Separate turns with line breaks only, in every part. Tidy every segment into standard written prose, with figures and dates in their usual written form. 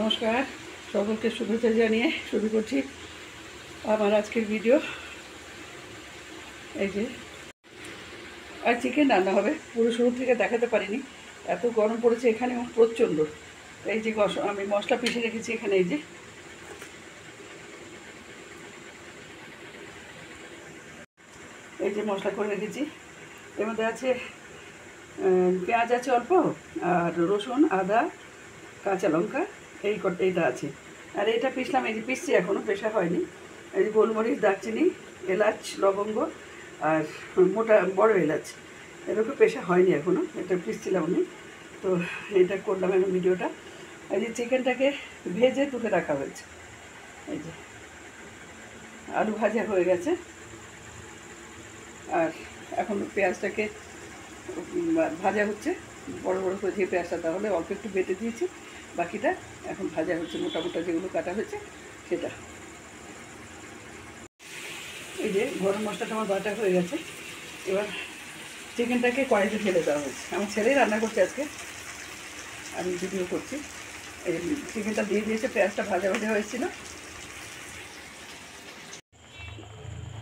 নমস্কার, সকলকে শুভেচ্ছা জানিয়ে শুরু করছি আমার আজকের ভিডিও। এই যে আর চিকেন রান্না হবে, পুরো শুরু থেকে দেখাতে পারিনি, এত গরম পড়েছে এখানে প্রচণ্ড। এই যে আমি মশলা পিষে রেখেছি এখানে, এই যে মশলা করে রেখেছি। এর মধ্যে আছে পেঁয়াজ আছে অল্প, আর রসুন, আদা, কাঁচা লঙ্কা, এইটা আছে। আর এটা পিষলাম, এই যে পিষছি, এখনও পেশা হয়নি। এই যে গোলমরিচ, দারচিনি, এলাচ, লবঙ্গ আর মোটা বড় এলাচ, এরকম পেশা হয়নি এখনও, এটা পিষছিলাম আমি। তো এটা করলাম এখন ভিডিওটা। এই যে চিকেনটাকে ভেজে তুলে রাখা হয়েছে। এই যে আলু ভাজা হয়ে গেছে, আর এখন পেঁয়াজটাকে ভাজা হচ্ছে বড় বড় করে, যে পেঁয়াজটা তাহলে অল্প একটু বেটে দিয়েছি, বাকিটা এখন ভাজা হচ্ছে, মোটা মোটা যেগুলো কাটা হয়েছে সেটা। এই যে গরম মশলাটা আমার বাটা হয়ে গেছে। এবার চিকেনটাকে কড়াইতে ঢেলে দেওয়া হয়েছে। আমার ছেলেই রান্না করছে আজকে, আমি ভিডিও করছি। এই চিকেনটা দিয়ে দিয়েছে, পেঁয়াজটা ভাজা ভাজা হয়েছিল।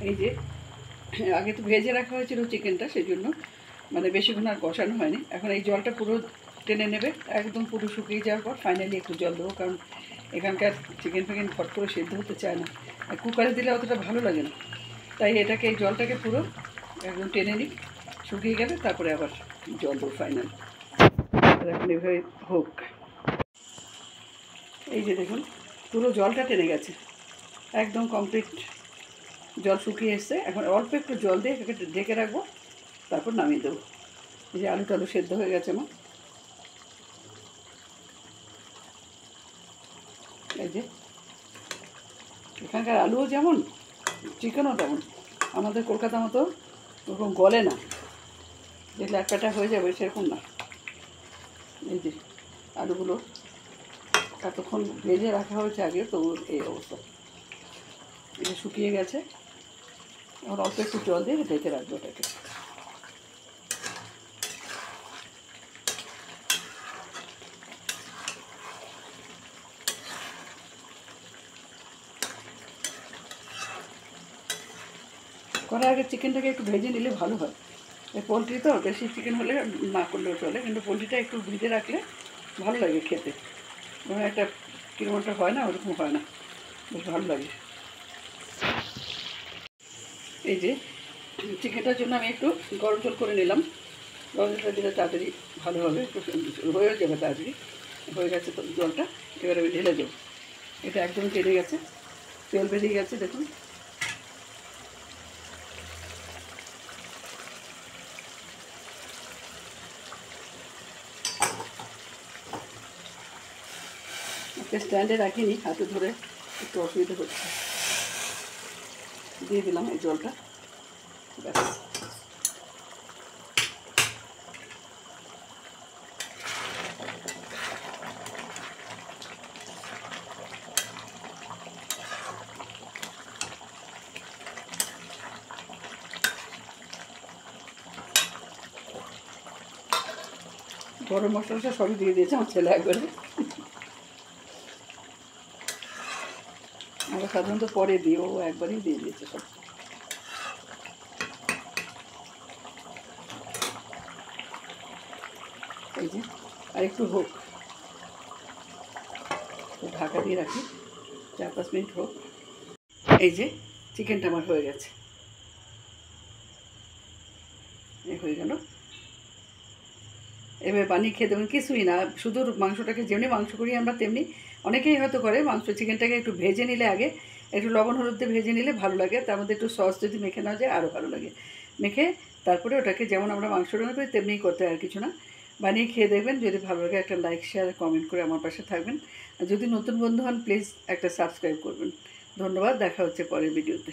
এই যে আগে তো ভেজে রাখা হয়েছিল চিকেনটা, সেই জন্য মানে বেশিক্ষণ আর কষানো হয়নি। এখন এই জলটা পুরো টেনে নেবে, একদম পুরো শুকিয়ে যাওয়ার পর ফাইনালি একটু জল দেবো, কারণ এখানকার চিকেন ফিকেন ফট করে সেদ্ধ হতে চায় না, আর কুকারে দিলে অতটা ভালো লাগে না। তাই এটাকে, এই জলটাকে পুরো একদম টেনে নিই, শুকিয়ে গেলে তারপরে আবার জল দেবো ফাইনাল। এখন এভাবে হোক। এই যে দেখুন, পুরো জলটা টেনে গেছে, একদম কমপ্লিট জল শুকিয়ে এসছে। এখন অল্প একটু জল দিয়ে এটাকে ঢেকে রাখবো, তারপর নামিয়ে দেবো। এই যে আলু টালু সেদ্ধ হয়ে গেছে আমার। এই যে এখানকার আলুও যেমন, চিকেনও তেমন, আমাদের কলকাতার মতো ওরকম গলে না, যেগুলো এক কাটা হয়ে যাবে সেরকম না। এই যে আলুগুলো এতক্ষণ ভেজে রাখা হয়েছে আগে, তো এই অবস্থা। এটা শুকিয়ে গেছে, এখন অল্প একটু জল দিয়ে ঢেকে রাখবো এটাকে। করার আগে চিকেনটাকে একটু ভেজে নিলে ভালো হয়। এই পোলট্রি তো, বেশি চিকেন হলে না করলেও চলে, কিন্তু পোলট্রিটা একটু ভিজে রাখলে ভালো লাগে খেতে। যেমন একটা কিরমটা হয় না, ওরকম হয় না, বেশ ভালো লাগে। এই যে চিকেনটার জন্য আমি একটু গরম জল করে নিলাম। গরম জলটা দিলে তাড়াতাড়ি ভালো হবে, একটু হয়ে যাবে তাড়াতাড়ি। হয়ে গেছে তো জলটা, এবার আমি ঢেলে দেবো। এটা একদম টেনে গেছে, তেল বেরিয়ে গেছে দেখুন। একটা স্ট্যান্ডে রাখিনি, হাতে ধরে একটু অসুবিধা হচ্ছে। দিয়ে দিলাম এই জলটা, ব্যাস। গরম মশলাটা সবই দিয়ে দিয়েছে আমার ছেলে একবারে, আমরা সাধারণত পরে দিই, ও একবারেই দিয়ে দিয়েছে সব। এই যে আর একটু হোক, ঢাকা দিয়ে রাখি, 4-5 মিনিট হোক। এই যে চিকেনটা আমার হয়ে গেছে, এই হয়ে গেল। এবার বানিয়ে খেয়ে দেবেন, কিছুই না, শুধু মাংসটাকে যেমনি মাংস করি আমরা তেমনি অনেকেই হয়তো করে। চিকেনটাকে একটু ভেজে নিলে, আগে একটু লবণ হলুদ দিয়ে ভেজে নিলে ভালো লাগে, তার মধ্যে একটু সস যদি মেখে নেওয়া যায় আরও ভালো লাগে। মেখে তারপরে ওটাকে যেমন আমরা মাংস রান্না করি তেমনিই করতে হয়, আর কিছু না। বানিয়ে খেয়ে দেখবেন, যদি ভালো লাগে একটা লাইক, শেয়ার, কমেন্ট করে আমার পাশে থাকবেন। আর যদি নতুন বন্ধু হন প্লিজ একটা সাবস্ক্রাইব করবেন। ধন্যবাদ, দেখা হচ্ছে পরের ভিডিওতে।